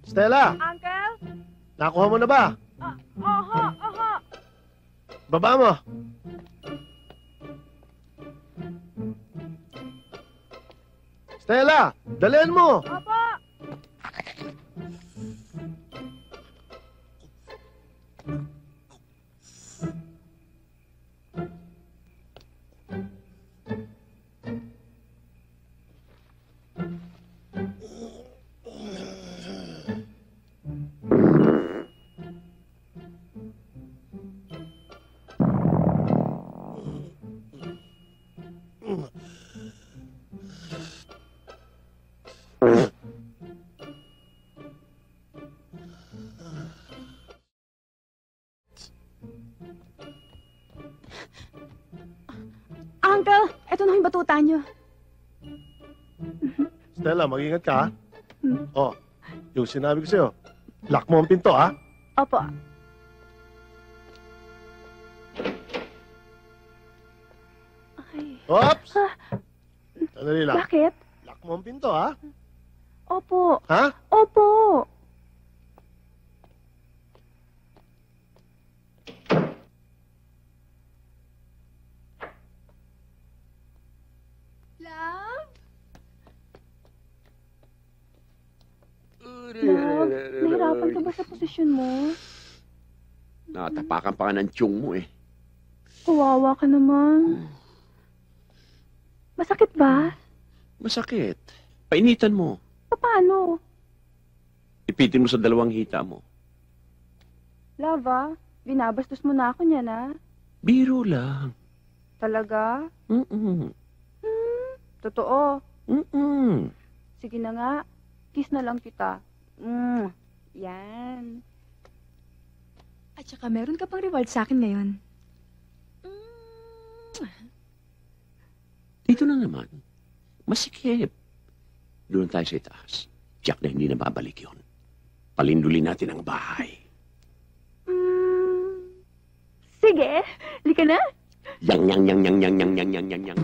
Stella! Uncle? Nakuha mo na ba? Oho, oho. Baba mo! Stella! Dalian mo! Opo. Uncle, eto na yung batuta niyo. Stella, mag-ingat ka, ha? Oh, yung sinabi ko sa'yo, lock mo ang pinto, ha? Opo. Ay. Oops! Sandali lang. Bakit? Lock mo ang pinto, ha? Opo. Ha? Opo. Love? Love, nahirapan ka ba sa posisyon mo? Nakatapakan pa ka ng tiyong mo eh. Kawawa ka naman. Masakit ba? Masakit. Painitan mo. Paano? Ipitin mo sa dalawang hita mo. Love, binabastos mo na ako niyan, Biro lang. Talaga? Totoo. Sige na nga. Kiss na lang kita. Yan. At saka meron ka pang reward sa akin ngayon. Dito na naman. Masikip. Doon tayo sa itaas. Tiyak na hindi na babalik yun. Palindulin natin ang bahay. Sige. Lika na. Yang.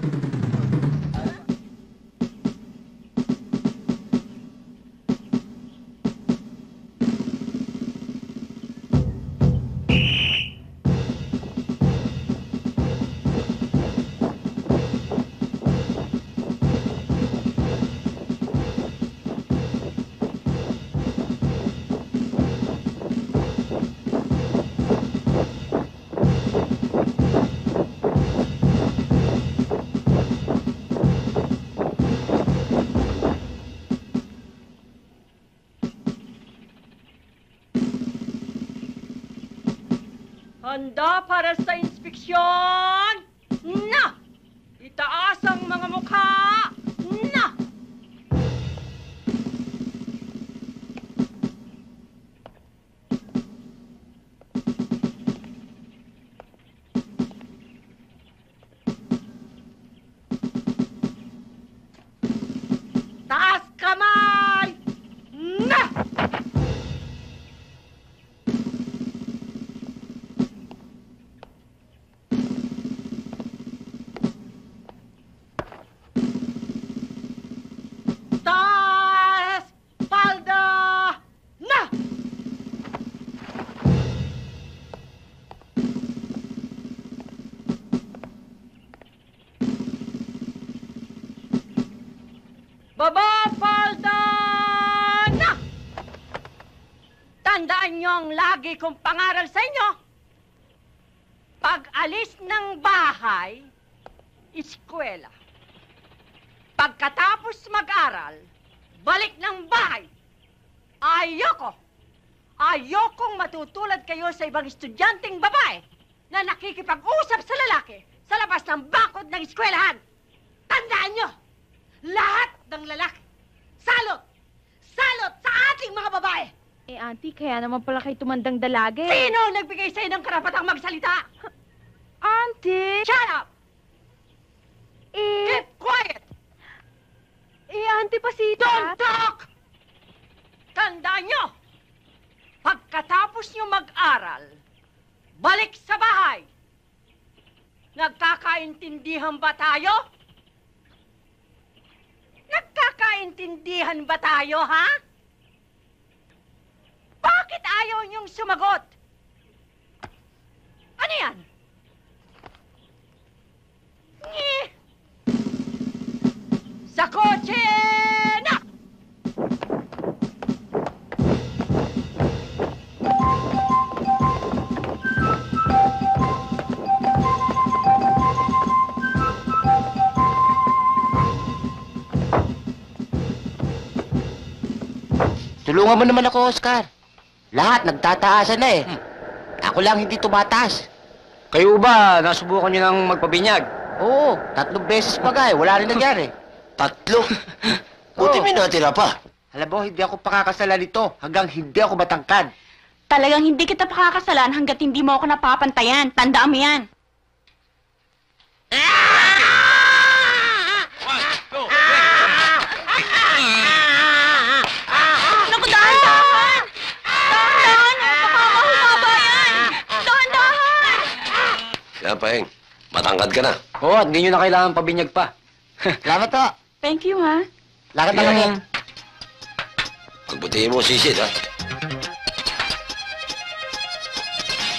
Handa para sa inspeksyon? Na! Itaas ang mga mukha! Na! Taas kamay! Na! Taas! Palda! Na! Baba! Palda! Na! Tandaan niyo ang lagi kong pangaral sa inyo. Pag-alis ng bahay, eskwela. Pagkatapos mag-aral, balik ng bahay. Ayokong matutulad kayo sa ibang estudyanteng babae na nakikipag-usap sa lalaki sa labas ng bakod ng eskwelahan. Tandaan nyo, lahat ng lalaki, salot sa ating mga babae. Auntie, kaya naman pala kayo tumandang dalagi. Sino ang nagbigay sa'yo ng karapatang magsalita? Auntie! Shut up! Keep quiet! Auntie Pasita. Don't talk! Tandaan nyo, pagkatapos nyo mag-aral, balik sa bahay. Nagkakaintindihan ba tayo? Nagkakaintindihan ba tayo, ha? Bakit ayaw niyong sumagot? Ano yan? Eh. Sa kotse na! Tulungan mo naman ako, Oscar. Lahat nagtataasan na eh. Ako lang hindi tumataas. Kayo ba, nasubukan niyo ng magpabinyag? Oo, 3 beses pa nga eh. Wala rin nangyari. 3? Buti Oo. may natira pa. Alam mo, hindi ako pakakasalan nito hanggang hindi ako matangkad. Talagang hindi kita pakakasalan hanggat hindi mo ako napapantayan. Tandaan mo yan. Naku, dahan-dahan! Dahan-dahan! Baka mahumaba yan! Dahan-dahan! Yan, Paeng. Matangkad ka na. Oo, at hindi niyo na kailangan pabinyag pa. Salamat to. Thank you, ha? Lakad na kami. Pagbutihin mo, sisid, ha?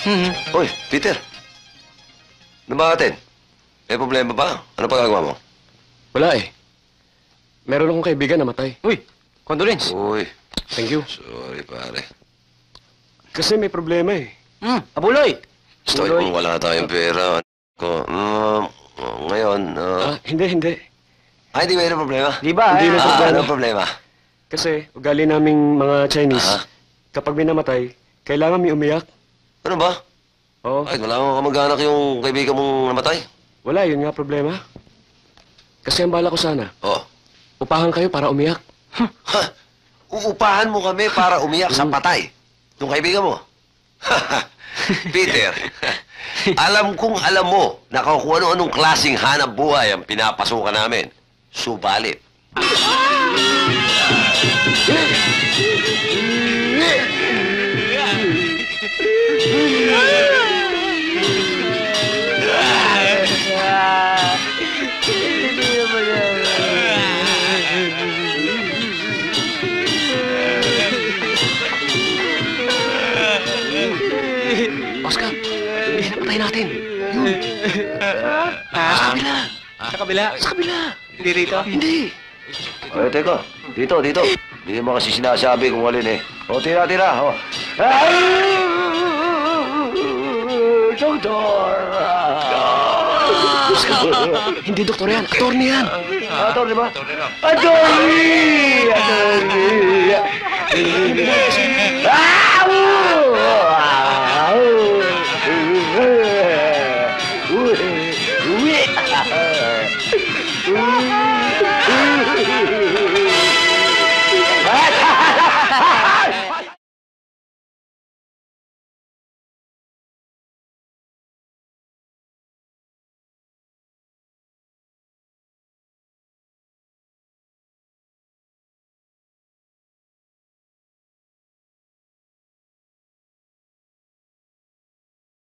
Hmm. Hoy, Peter. Ano ba atin? May problema ba? Ano pa gagawa mo? Wala eh. Meron akong kaibigan na matay. Uy, condolence. Uy, Thank you. sorry, pare. Kasi may problema eh. Abuloy. Gusto Tuloy. kung wala tayong pera. Ngayon, Hindi. hindi mayroong problema. Di ba? Hindi na problema. Anong problema? Kasi ugali naming mga Chinese, Aha. kapag may namatay, kailangan may umiyak. Ano ba? Oo. Ay, wala akong kamag-anak yung kaibigan mong namatay. Wala, yun nga problema. Kasi ang bala ko sana, Oh. upahan kayo para umiyak. Ha? Uupahan mo kami para umiyak sa patay. Yung kaibigan mo. Peter, alam kong alam mo na kung ano-anong klaseng hanap buhay ang pinapasukan namin. Subalit. Oscar, pinapatay natin. Sa kabila. Sa kabila? Sa kabila. Hindi rito? Hindi. Ay, teka. Dito. Hindi mo kasi sinasabi kung alin eh. O, tira. O. Doktor! Oscar, hindi doktor yan. Attorney yan. Ator, di ba? Attorney! Ah!